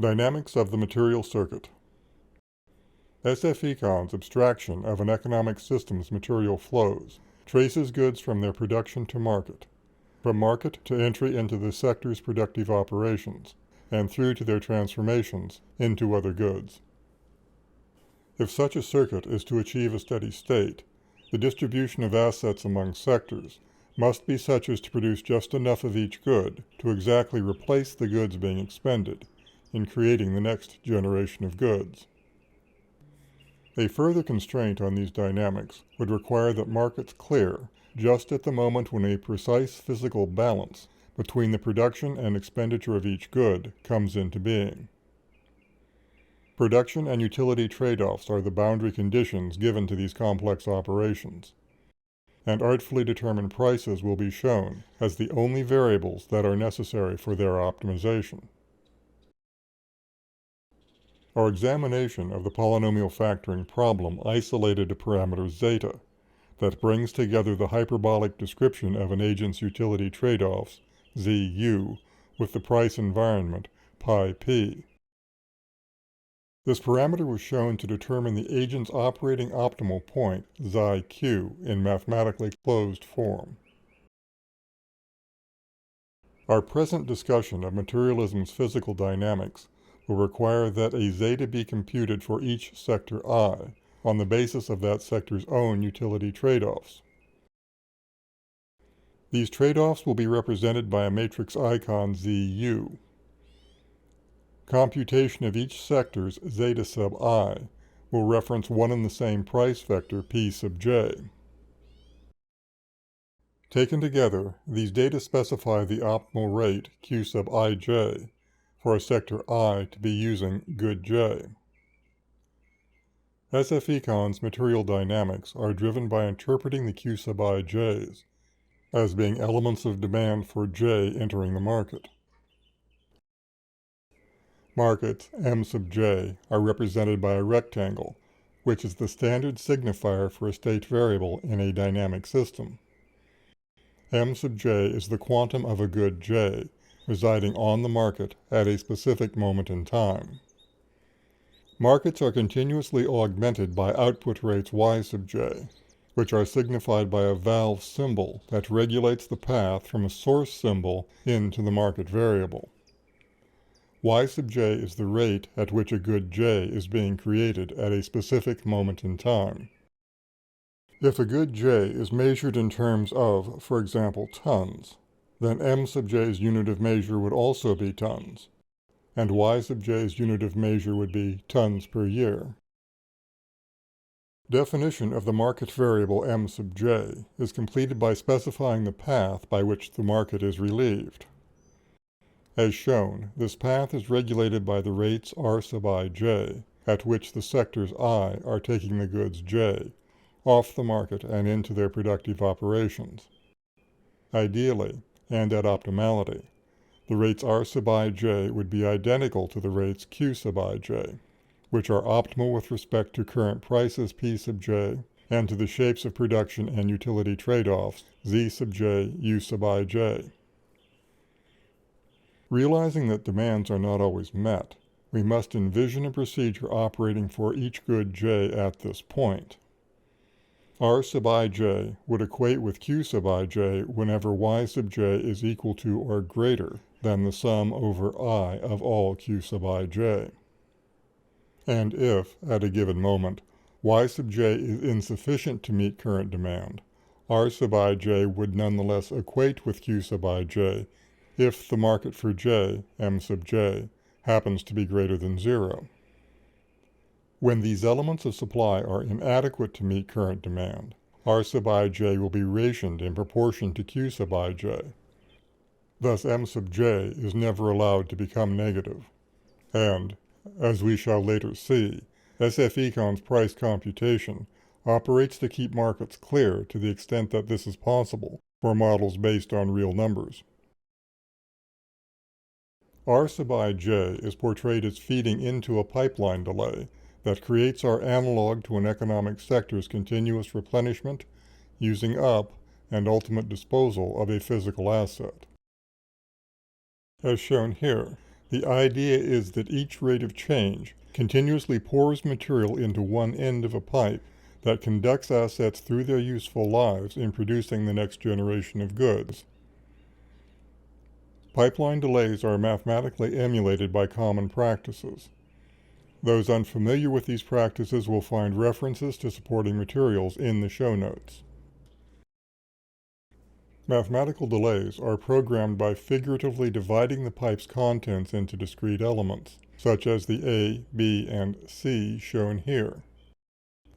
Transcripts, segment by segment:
Dynamics of the material circuit. SFEcon's abstraction of an economic system's material flows traces goods from their production to market, from market to entry into the sector's productive operations, and through to their transformations into other goods. If such a circuit is to achieve a steady state, the distribution of assets among sectors must be such as to produce just enough of each good to exactly replace the goods being expended in creating the next generation of goods. A further constraint on these dynamics would require that markets clear just at the moment when a precise physical balance between the production and expenditure of each good comes into being. Production and utility trade-offs are the boundary conditions given to these complex operations, and artfully determined prices will be shown as the only variables that are necessary for their optimization. Our examination of the polynomial factoring problem isolated a parameter zeta that brings together the hyperbolic description of an agent's utility trade-offs, ZU, with the price environment, pi p. This parameter was shown to determine the agent's operating optimal point, xi q, in mathematically closed form. Our present discussion of materialism's physical dynamics will require that a zeta be computed for each sector I on the basis of that sector's own utility trade-offs. These trade-offs will be represented by a matrix icon ZU. Computation of each sector's zeta sub I will reference one and the same price vector P sub j. Taken together, these data specify the optimal rate Q sub ij for a sector I to be using good j. SFEcon's material dynamics are driven by interpreting the Q sub ij's as being elements of demand for j entering the market. Markets M sub j are represented by a rectangle, which is the standard signifier for a state variable in a dynamic system. M sub j is the quantum of a good j residing on the market at a specific moment in time. Markets are continuously augmented by output rates y sub j, which are signified by a valve symbol that regulates the path from a source symbol into the market variable. Y sub j is the rate at which a good j is being created at a specific moment in time. If a good j is measured in terms of, for example, tons, then M sub j's unit of measure would also be tons, and Y sub j's unit of measure would be tons per year. Definition of the market variable M sub j is completed by specifying the path by which the market is relieved. As shown, this path is regulated by the rates R sub ij, at which the sectors I are taking the goods j off the market and into their productive operations. Ideally, and at optimality, the rates R sub ij would be identical to the rates Q sub ij, which are optimal with respect to current prices P sub j and to the shapes of production and utility trade-offs Z sub j, U sub ij. Realizing that demands are not always met, we must envision a procedure operating for each good j at this point. R sub ij would equate with Q sub ij whenever Y sub j is equal to or greater than the sum over I of all Q sub ij. And if, at a given moment, Y sub j is insufficient to meet current demand, R sub ij would nonetheless equate with Q sub ij if the market for j, M sub j, happens to be greater than 0. When these elements of supply are inadequate to meet current demand, R sub ij will be rationed in proportion to Q sub ij. Thus M sub j is never allowed to become negative. And, as we shall later see, SFEcon's price computation operates to keep markets clear to the extent that this is possible for models based on real numbers. R sub ij is portrayed as feeding into a pipeline delay that creates our analog to an economic sector's continuous replenishment, using up, and ultimate disposal of a physical asset. As shown here, The idea is that each rate of change continuously pours material into one end of a pipe that conducts assets through their useful lives in producing the next generation of goods. Pipeline delays are mathematically emulated by common practices. Those unfamiliar with these practices will find references to supporting materials in the show notes. Mathematical delays are programmed by figuratively dividing the pipe's contents into discrete elements, such as the A, B, and C shown here.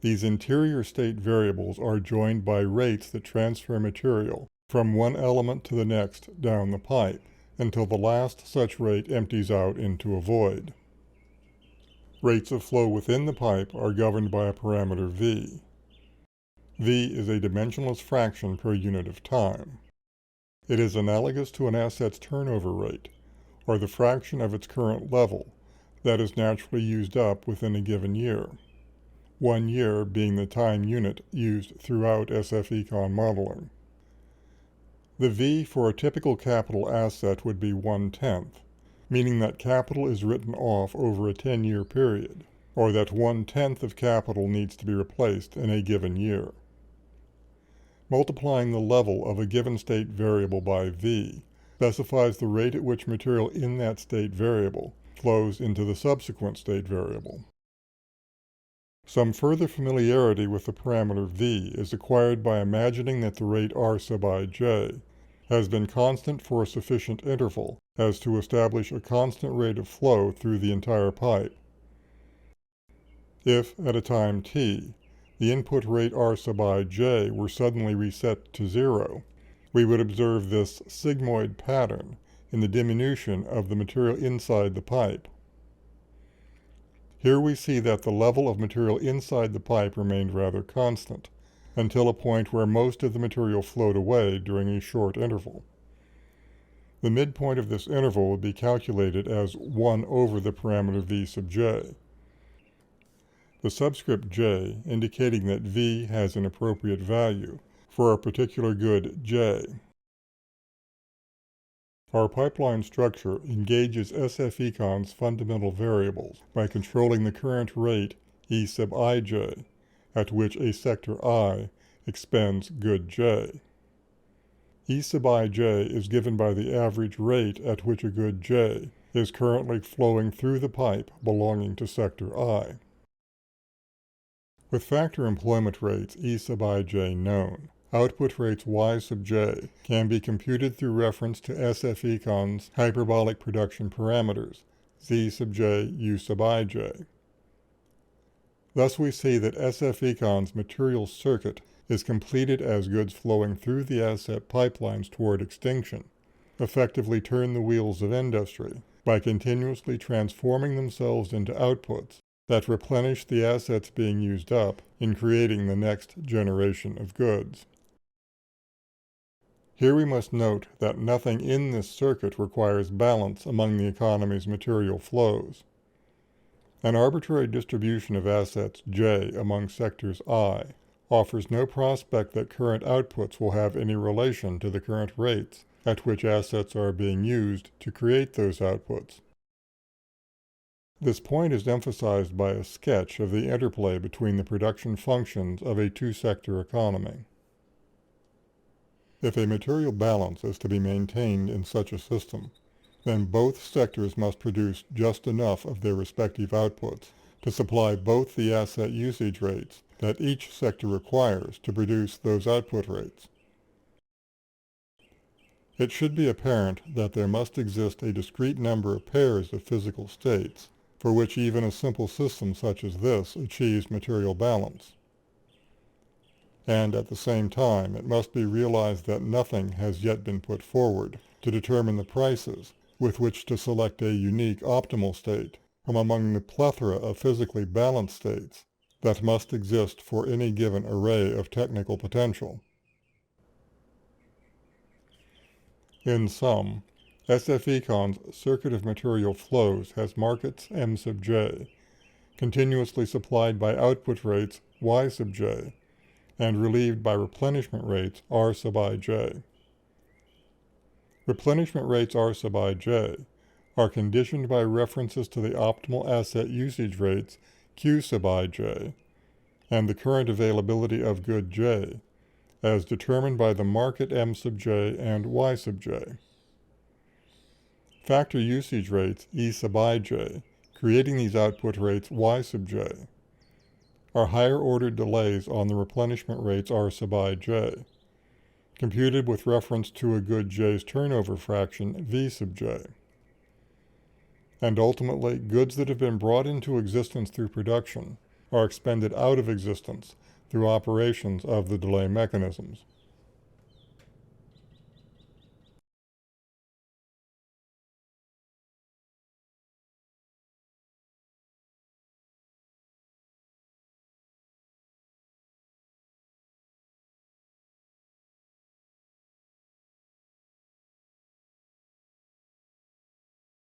These interior state variables are joined by rates that transfer material from one element to the next down the pipe, until the last such rate empties out into a void. Rates of flow within the pipe are governed by a parameter V. V is a dimensionless fraction per unit of time. It is analogous to an asset's turnover rate, or the fraction of its current level, that is naturally used up within a given year. 1 year being the time unit used throughout SFEcon modeling. The V for a typical capital asset would be 1/10, meaning that capital is written off over a 10-year period, or that 1/10 of capital needs to be replaced in a given year. Multiplying the level of a given state variable by V specifies the rate at which material in that state variable flows into the subsequent state variable. Some further familiarity with the parameter V is acquired by imagining that the rate R sub ij has been constant for a sufficient interval as to establish a constant rate of flow through the entire pipe. If, at a time t, the input rate R sub ij were suddenly reset to 0, we would observe this sigmoid pattern in the diminution of the material inside the pipe. Here we see that the level of material inside the pipe remained rather constant, until a point where most of the material flowed away during a short interval. The midpoint of this interval would be calculated as 1 over the parameter V sub j. The subscript j indicating that V has an appropriate value for a particular good j. Our pipeline structure engages SFEcon's fundamental variables by controlling the current rate E sub ij, at which a sector I expends good j. E sub ij is given by the average rate at which a good j is currently flowing through the pipe belonging to sector I. With factor employment rates E sub ij known, output rates Y sub j can be computed through reference to SFEcon's hyperbolic production parameters, Z sub j, U sub ij. Thus we see that SFEcon's material circuit is completed as goods flowing through the asset pipelines toward extinction effectively turn the wheels of industry by continuously transforming themselves into outputs that replenish the assets being used up in creating the next generation of goods. Here we must note that nothing in this circuit requires balance among the economy's material flows. An arbitrary distribution of assets J among sectors I offers no prospect that current outputs will have any relation to the current rates at which assets are being used to create those outputs. This point is emphasized by a sketch of the interplay between the production functions of a two-sector economy. If a material balance is to be maintained in such a system, then both sectors must produce just enough of their respective outputs to supply both the asset usage rates that each sector requires to produce those output rates. It should be apparent that there must exist a discrete number of pairs of physical states for which even a simple system such as this achieves material balance. And at the same time, it must be realized that nothing has yet been put forward to determine the prices with which to select a unique optimal state from among the plethora of physically balanced states that must exist for any given array of technical potential. In sum, SFEcon's circuit of material flows has markets M sub j, continuously supplied by output rates Y sub j, and relieved by replenishment rates R sub ij. Replenishment rates R sub ij are conditioned by references to the optimal asset usage rates Q sub ij and the current availability of good j, as determined by the market M sub j and Y sub j. Factor usage rates E sub ij, creating these output rates Y sub j, are higher ordered delays on the replenishment rates R sub ij, computed with reference to a good j's turnover fraction V sub j. And ultimately, goods that have been brought into existence through production are expended out of existence through operations of the delay mechanisms.